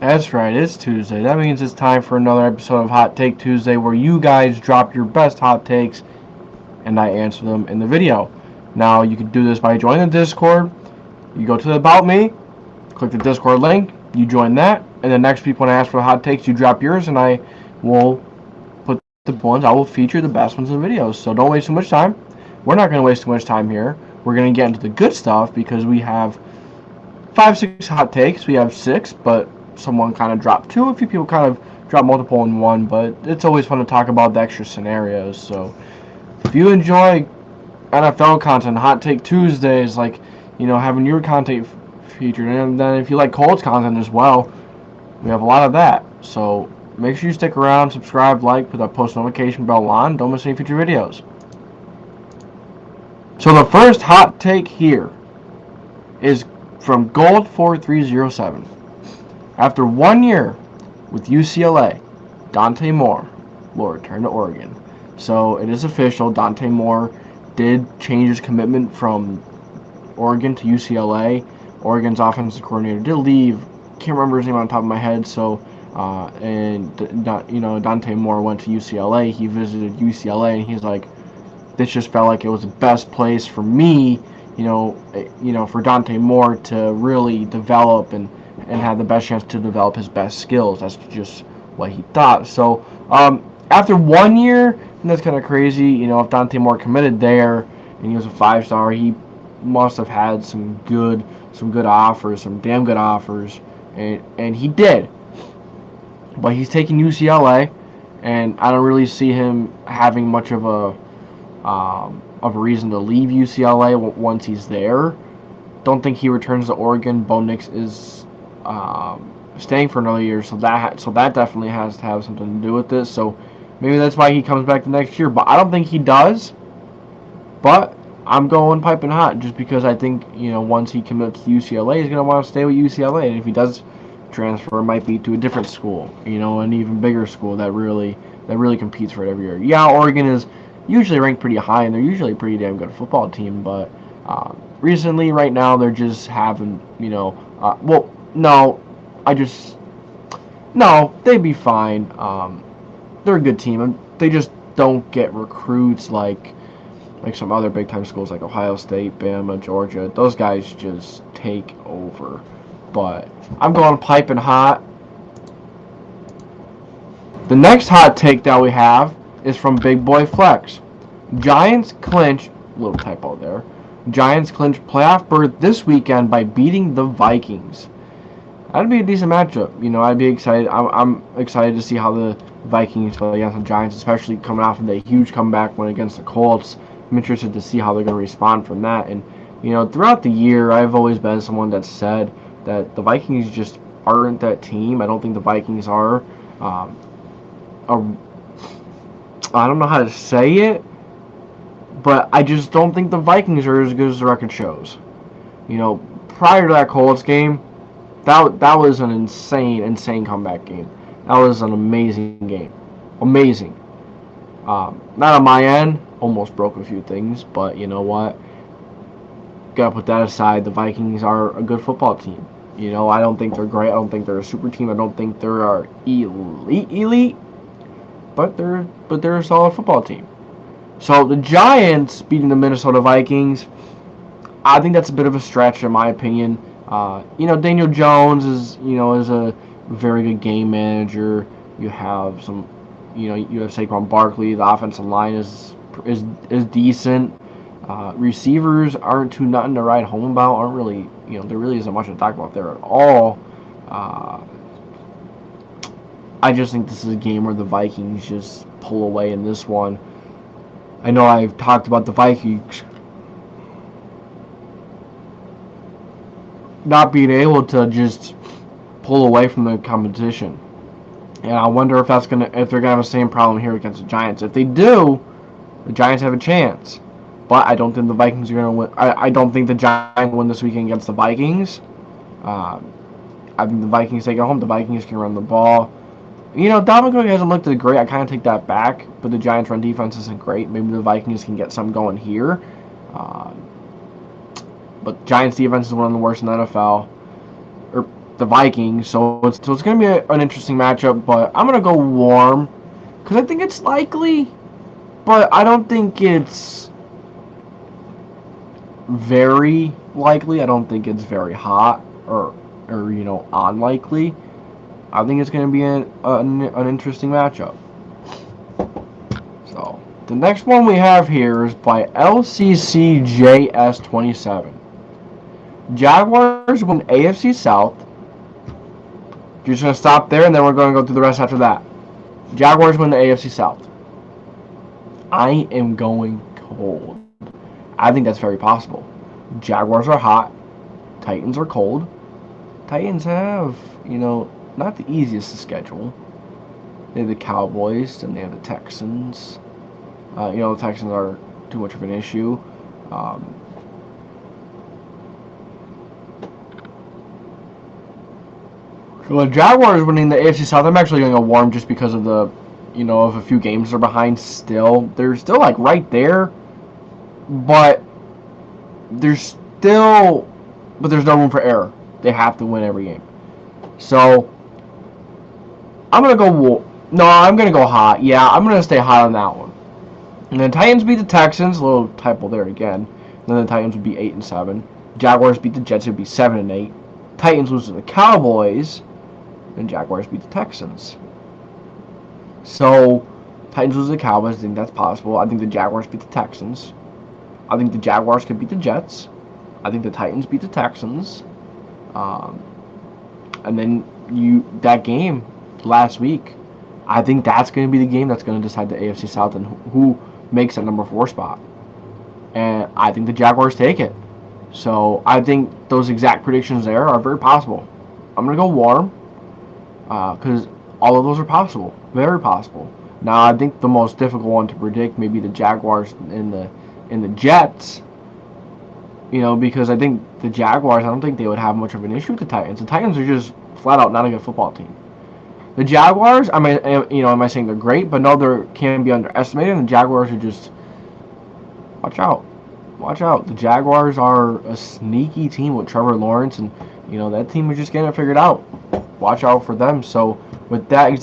That's right, it's Tuesday. That means it's time for another episode of Hot Take Tuesday where you guys drop your best hot takes and I answer them in the video. Now, you can do this by joining the Discord. You go to the About Me, click the Discord link, you join that, and the next week when I ask for the hot takes, you drop yours and I will put the ones, I will feature the best ones in the videos. So don't waste too much time. We're not going to waste too much time here. We're going to get into the good stuff because we have 6 hot takes. We have 6, but someone kind of dropped 2. A few people kind of dropped multiple in 1, but it's always fun to talk about the extra scenarios. So if you enjoy NFL content, Hot Take Tuesdays, like, having your content featured, and then if you like Colts content as well, we have a lot of that. So make sure you stick around, subscribe, like, put that post notification bell on. Don't miss any future videos. So the first hot take here is from Gold4307. After 1 year with UCLA, Dante Moore will return to Oregon. So it is official. Dante Moore did change his commitment from Oregon to UCLA. Oregon's offensive coordinator did leave. Can't remember his name on top of my head. So, Dante Moore went to UCLA. He visited UCLA, and he's like, this just felt like it was the best place for me, for Dante Moore to really develop and have the best chance to develop his best skills. That's just what he thought. So after 1 year, and that's kind of crazy. If Dante Moore committed there and he was a 5-star, he must have had some good offers, some damn good offers, and he did. But he's taking UCLA, and I don't really see him having much of a reason to leave UCLA once he's there. Don't think he returns to Oregon. Bo Nix is staying for another year, so that definitely has to have something to do with this. So maybe that's why he comes back the next year, but I don't think he does. But I'm going piping hot just because I think once he commits to UCLA, he's gonna want to stay with UCLA, and if he does transfer, it might be to a different school, an even bigger school that really competes for it every year. Yeah, Oregon is usually ranked pretty high, and they're usually a pretty damn good football team, but recently, right now, they're just having, they'd be fine. They're a good team, and they just don't get recruits like some other big-time schools like Ohio State, Bama, Georgia. Those guys just take over. But I'm going piping hot. The next hot take that we have is from Big Boy Flex. Giants clinch, little typo there, Giants clinch playoff berth this weekend by beating the Vikings. That'd be a decent matchup. I'd be excited. I'm excited to see how the Vikings play against the Giants, especially coming off of a huge comeback win against the Colts. I'm interested to see how they're going to respond from that. And, throughout the year, I've always been someone that said that the Vikings just aren't that team. I don't think the Vikings are I don't know how to say it, but I just don't think the Vikings are as good as the record shows. Prior to that Colts game, that was an insane comeback game. That was an amazing game. Amazing. Not on my end. Almost broke a few things, but you know what? Gotta put that aside. The Vikings are a good football team. I don't think they're great. I don't think they're a super team. I don't think they're elite. But they're a solid football team. So the Giants beating the Minnesota Vikings, I think that's a bit of a stretch in my opinion. Daniel Jones is a very good game manager. You have you have Saquon Barkley. The offensive line is decent. Receivers aren't too nothing to write home about. Aren't really, there really isn't much to talk about there at all. I just think this is a game where the Vikings just pull away in this one. I know I've talked about the Vikings not being able to just pull away from the competition. And I wonder if they're gonna have the same problem here against the Giants. If they do, the Giants have a chance. But I don't think the Vikings are gonna win. I don't think the Giants will win this weekend against the Vikings. I think the Vikings take it home. The Vikings can run the ball. Dalvin Cook hasn't looked great. I kind of take that back. But the Giants' run defense isn't great. Maybe the Vikings can get something going here. But Giants' defense is one of the worst in the NFL. the Vikings. So it's going to be an interesting matchup. But I'm going to go warm because I think it's likely, but I don't think it's very likely. I don't think it's very hot or unlikely. I think it's going to be an interesting matchup. So the next one we have here is by LCCJS27. Jaguars win AFC South. You're just going to stop there, and then we're going to go through the rest after that. Jaguars win the AFC South. I am going cold. I think that's very possible. Jaguars are hot. Titans are cold. Titans have, not the easiest to schedule. They have the Cowboys, and they have the Texans. The Texans are too much of an issue. So the Jaguars winning the AFC South, I'm actually going to go warm just because of of a few games they're behind still. They're still like right there, but there's no room for error. They have to win every game. So I'm going to go I'm going to go hot. Yeah, I'm going to stay hot on that one. And then Titans beat the Texans, a little typo there again. And then the Titans would be 8-7. Jaguars beat the Jets, it would be 7-8. Titans lose to the Cowboys, and Jaguars beat the Texans. So Titans lose to the Cowboys, I think that's possible. I think the Jaguars beat the Texans. I think the Jaguars could beat the Jets. I think the Titans beat the Texans. And then that game last week, I think that's going to be the game that's going to decide the AFC South and who makes that number 4 spot. And I think the Jaguars take it. So I think those exact predictions there are very possible. I'm going to go warm because all of those are possible. Very possible. Now, I think the most difficult one to predict may be the Jaguars and the Jets. Because I think the Jaguars, I don't think they would have much of an issue with the Titans. The Titans are just flat out not a good football team. The Jaguars, am I saying they're great? But no, they can be underestimated. And the Jaguars are just, watch out. Watch out. The Jaguars are a sneaky team with Trevor Lawrence, and that team is just getting it figured out. Watch out for them. So with that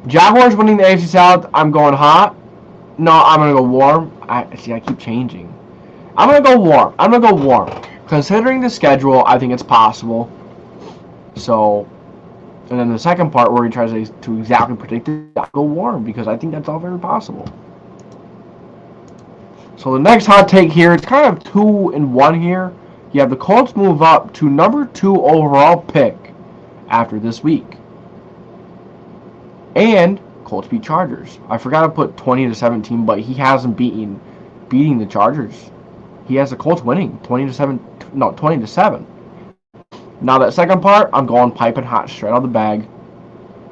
Jaguars winning the AFC South, I'm going hot. No, I'm gonna go warm. I keep changing. I'm gonna go warm. Considering the schedule, I think it's possible. So, and then the second part where he tries to exactly predict it, I'll go warm because I think that's all very possible. So the next hot take here, it's kind of 2-in-1 here. You have the Colts move up to number 2 overall pick after this week. And Colts beat Chargers. I forgot to put 20-17, but he hasn't beating the Chargers. He has the Colts winning 20-7. Now that second part, I'm going piping hot straight out of the bag.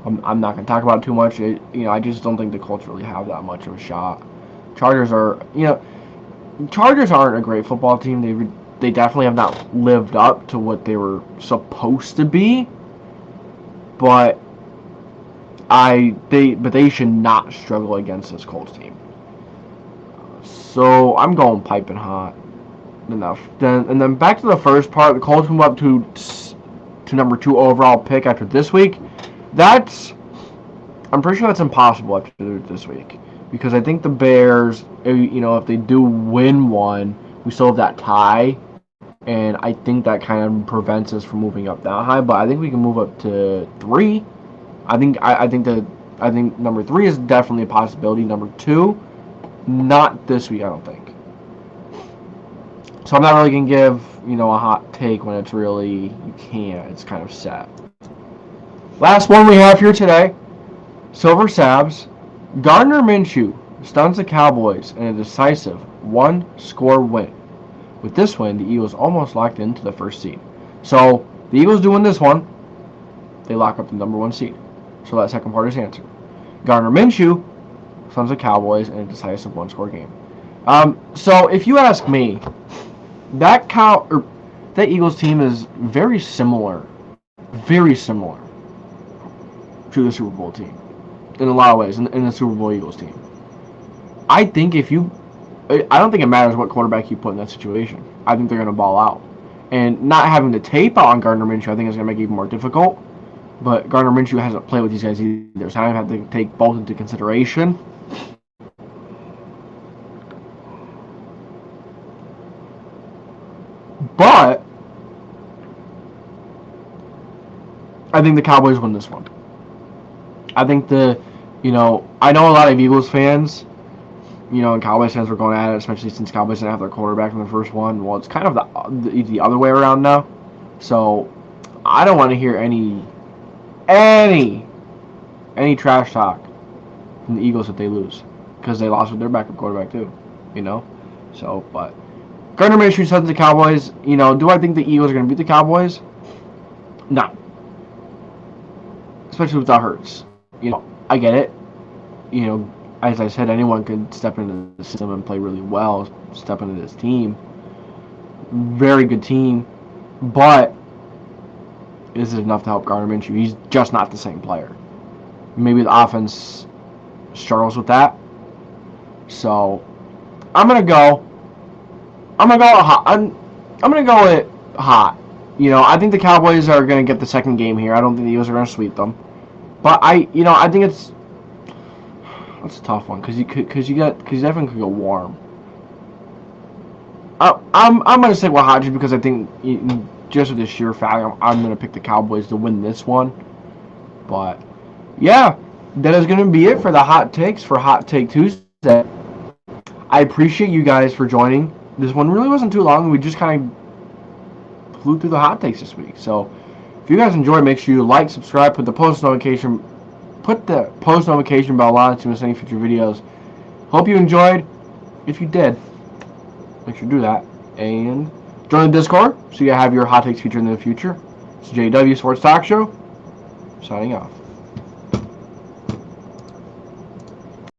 I'm not going to talk about it too much. I just don't think the Colts really have that much of a shot. Chargers aren't a great football team. They definitely have not lived up to what they were supposed to be. But they should not struggle against this Colts team. So I'm going piping hot. Enough. Then back to the first part. The Colts move up to number 2 overall pick after this week. I'm pretty sure that's impossible after this week. Because I think the Bears, if they do win one, we still have that tie, and I think that kind of prevents us from moving up that high. But I think we can move up to 3. I think number 3 is definitely a possibility. Number 2, not this week, I don't think. So I'm not really gonna give a hot take when it's really you can't. It's kind of set. Last one we have here today, Silver Sabs. Gardner Minshew stuns the Cowboys in a decisive 1-score win. With this win, the Eagles almost locked into the first seed. So the Eagles doing this one, they lock up the number 1 seed. So that second part is answered. Gardner Minshew stuns the Cowboys in a decisive 1-score game. So if you ask me, that Eagles team is very similar to the Super Bowl team. In a lot of ways, in the Super Bowl Eagles team. I don't think it matters what quarterback you put in that situation. I think they're going to ball out. And not having the tape out on Gardner Minshew, I think, is going to make it even more difficult. But Gardner Minshew hasn't played with these guys either, so I have to take both into consideration. But I think the Cowboys win this one. I think I know a lot of Eagles fans, and Cowboys fans were going at it, especially since Cowboys didn't have their quarterback in the first one. Well, it's kind of the other way around now. So I don't want to hear any trash talk from the Eagles if they lose, because they lost with their backup quarterback too, So, but Gardner Minshew sends the Cowboys. Do I think the Eagles are going to beat the Cowboys? No. Especially without Hurts. I get it. As I said, anyone could step into the system and play really well, step into this team. Very good team. But is it enough to help Gardner Minshew? He's just not the same player. Maybe the offense struggles with that. So I'm gonna go hot. I'm gonna go with hot. I think the Cowboys are gonna get the second game here. I don't think the Eagles are gonna sweep them. But I think it's a tough one because everyone could go warm. I'm gonna say with hot just because I think just with the sheer fact I'm gonna pick the Cowboys to win this one. But yeah, that is gonna be it for the hot takes for Hot Take Tuesday. I appreciate you guys for joining. This one really wasn't too long. We just kind of flew through the hot takes this week. So if you guys enjoyed, make sure you like, subscribe, put the post notification bell on to miss any future videos. Hope you enjoyed. If you did, make sure to do that. And join the Discord so you have your hot takes featured in the future. It's JDW SportsTalkShow, signing off.